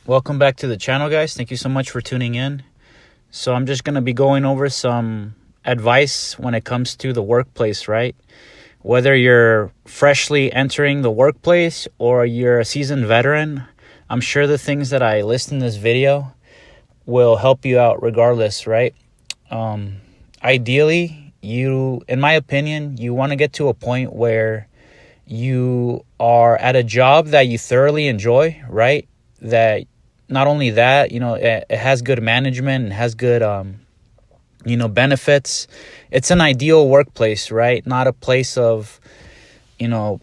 Welcome back to the channel, guys. Thank you so much for tuning in. So I'm just going to be going over some advice when it comes to the workplace, right? Whether you're freshly entering the workplace or you're a seasoned veteran, I'm sure the things that I list in this video will help you out regardless, right? Ideally, in my opinion, you want to get to a point where you are at a job that you thoroughly enjoy, right? That not only that, it has good management and has good, benefits. It's an ideal workplace, right? Not a place of,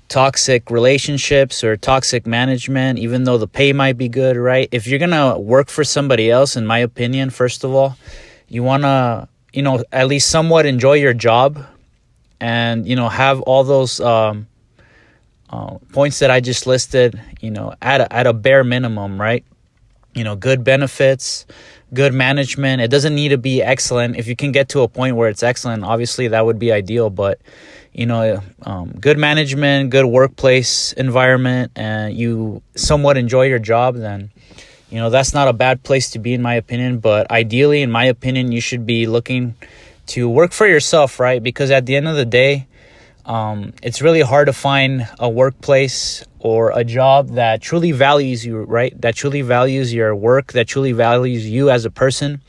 toxic relationships or toxic management, even though the pay might be good, right? If you're going to work for somebody else, in my opinion, first of all, you want to, at least somewhat enjoy your job and, have all those points that I just listed, at a bare minimum, right? Good benefits, good management. It doesn't need to be excellent. If you can get to a point where it's excellent, obviously that would be ideal. But, good management, good workplace environment, and you somewhat enjoy your job, then, that's not a bad place to be, in my opinion. But ideally, in my opinion, you should be looking to work for yourself, right? Because at the end of the day, it's really hard to find a workplace or a job that truly values you, right? That truly values your work, that truly values you as a person,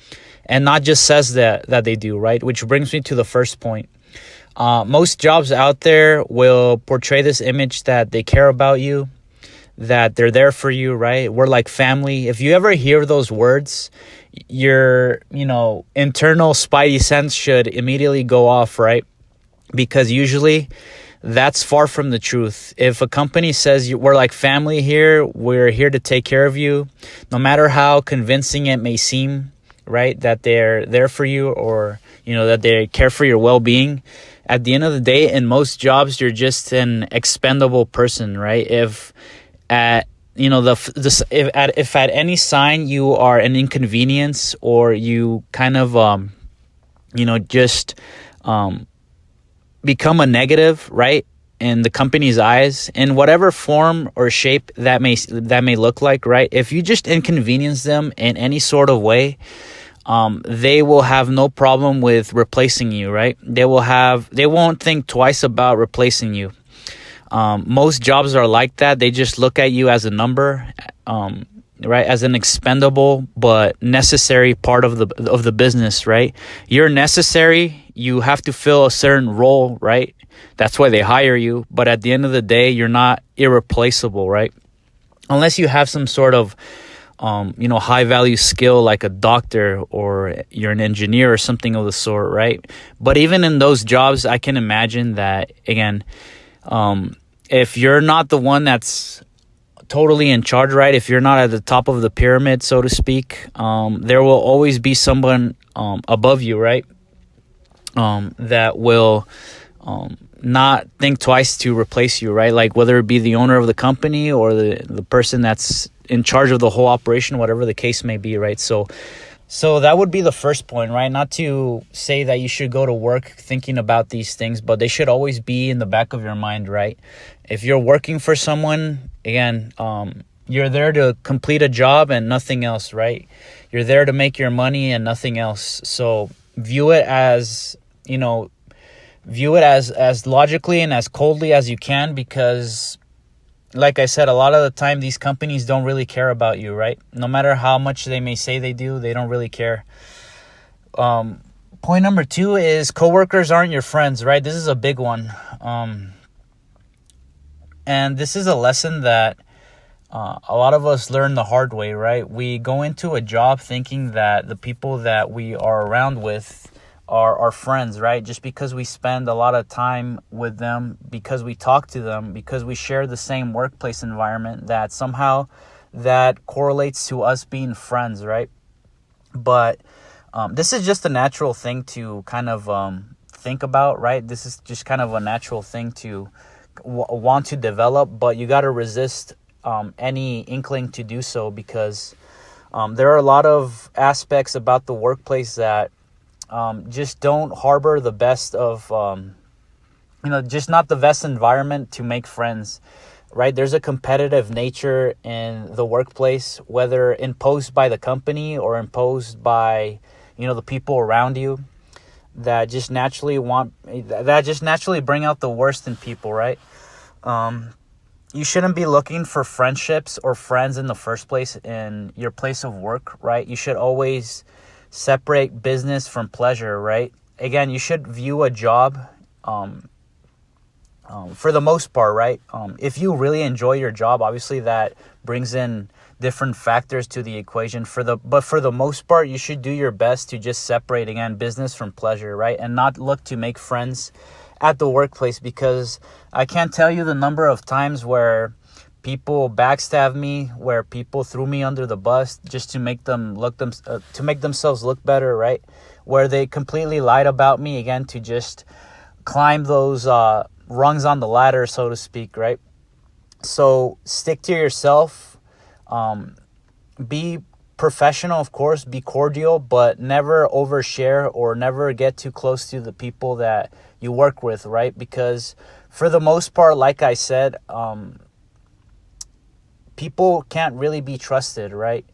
and not just says that they do, right? Which brings me to the first point. Most jobs out there will portray this image that they care about you, that they're there for you, right? We're like family. If you ever hear those words, your, internal spidey sense should immediately go off, right? Because usually that's far from the truth. If a company says we're like family here, we're here to take care of you, no matter how convincing it may seem, right, that they're there for you or, that they care for your well-being, at the end of the day, in most jobs, you're just an expendable person, right? If at if at any sign you are an inconvenience or you kind of become a negative, right, in the company's eyes, in whatever form or shape that may look like, right? If you just inconvenience them in any sort of way, they will have no problem with replacing you, right? They won't think twice about replacing you. Most jobs are like that. They just look at you as a number, right, as an expendable but necessary part of the business, right? You're necessary. You have to fill a certain role, right? That's why they hire you. But at the end of the day, you're not irreplaceable, right? Unless you have some sort of, high value skill like a doctor or you're an engineer or something of the sort, right? But even in those jobs, I can imagine that, again, if you're not the one that's totally in charge, right? If you're not at the top of the pyramid, so to speak, there will always be someone above you, right? That will not think twice to replace you, right? Like whether it be the owner of the company or the person that's in charge of the whole operation, whatever the case may be, right? So that would be the first point, right? Not to say that you should go to work thinking about these things, but they should always be in the back of your mind, right? If you're working for someone, again, you're there to complete a job and nothing else, right? You're there to make your money and nothing else. So view it as, as logically and as coldly as you can, because like I said, a lot of the time these companies don't really care about you, right? No matter how much they may say they do, they don't really care. Point number 2 is coworkers aren't your friends, right? This is a big one. And this is a lesson that a lot of us learn the hard way, right? We go into a job thinking that the people that we are around with are our friends, right? Just because we spend a lot of time with them, because we talk to them, because we share the same workplace environment, that somehow that correlates to us being friends, right? But this is just a natural thing to kind of think about, right? This is just kind of a natural thing to want to develop, but you got to resist any inkling to do so, because there are a lot of aspects about the workplace that just don't harbor the best of, just not the best environment to make friends. right? There's a competitive nature in the workplace, whether imposed by the company or imposed by, the people around you, that just naturally bring out the worst in people, right? You shouldn't be looking for friendships or friends in the first place in your place of work, right? You should always separate business from pleasure, right? Again, you should view a job, for the most part, right? If you really enjoy your job, obviously that brings in different factors to the equation. But for the most part, you should do your best to just separate, again, business from pleasure, right? And not look to make friends at the workplace, because I can't tell you the number of times where people backstab me, where people threw me under the bus just to make themselves look better, right? Where they completely lied about me, again, to just climb those rungs on the ladder, so to speak, right? So stick to yourself. Be professional, of course, be cordial, but never overshare or never get too close to the people that you work with, right? Because for the most part, like I said, people can't really be trusted, right?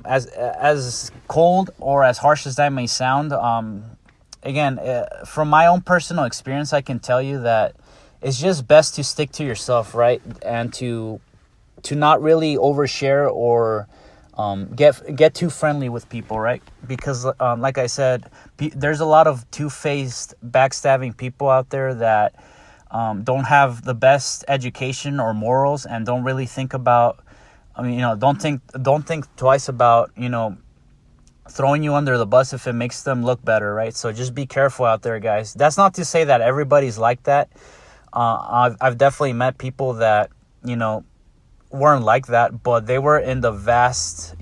As cold or as harsh as that may sound, again, from my own personal experience, I can tell you that it's just best to stick to yourself, right? And to not really overshare or get too friendly with people, right? Because like I said, there's a lot of two-faced, backstabbing people out there that don't have the best education or morals, and don't really think about, don't think twice about, throwing you under the bus if it makes them look better, right? So just be careful out there, guys. That's not to say that everybody's like that. I've definitely met people that, weren't like that, but they were in the vast,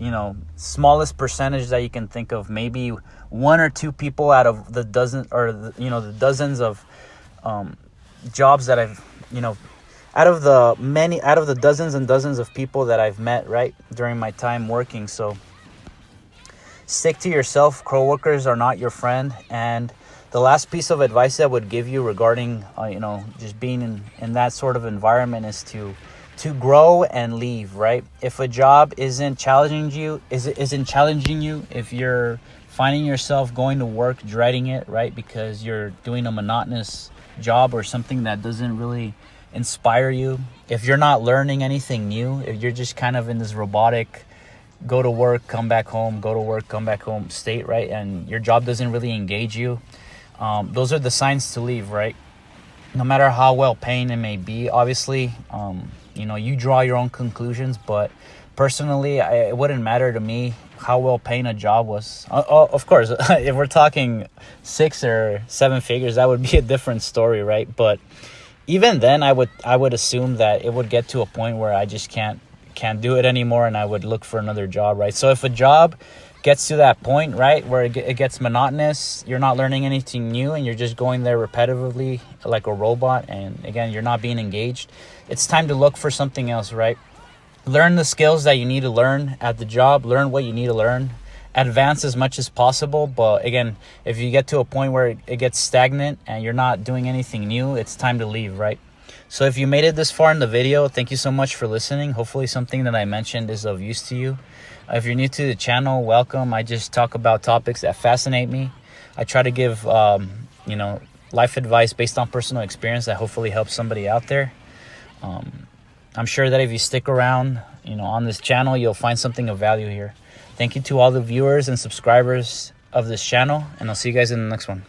smallest percentage that you can think of. Maybe one or two people out of the dozen, or the dozens of jobs that I've, out of the dozens and dozens of people that I've met, right, during my time working. So stick to yourself. Coworkers are not your friend. And the last piece of advice I would give you regarding, just being in that sort of environment is to grow and leave, right? If a job isn't challenging you, if you're finding yourself going to work dreading it, right, because you're doing a monotonous job or something that doesn't really inspire you, if you're not learning anything new, if you're just kind of in this robotic go to work, come back home, go to work, come back home state, right, and your job doesn't really engage you, those are the signs to leave, right? No matter how well paying it may be, obviously, you draw your own conclusions, but personally, it wouldn't matter to me how well paying a job was. Of course, if we're talking 6 or 7 figures, that would be a different story, right? But even then, I would assume that it would get to a point where I just can't do it anymore, and I would look for another job, right? So if a job gets to that point, right, where it gets monotonous, you're not learning anything new, and you're just going there repetitively like a robot, and again, you're not being engaged, it's time to look for something else, right? Learn the skills that you need to learn at the job, learn what you need to learn, advance as much as possible. But again, if you get to a point where it gets stagnant and you're not doing anything new, it's time to leave, right? So if you made it this far in the video, thank you so much for listening. Hopefully something that I mentioned is of use to you. If you're new to the channel, welcome. I just talk about topics that fascinate me. I try to give, life advice based on personal experience that hopefully helps somebody out there. I'm sure that if you stick around, on this channel, you'll find something of value here. Thank you to all the viewers and subscribers of this channel, and I'll see you guys in the next one.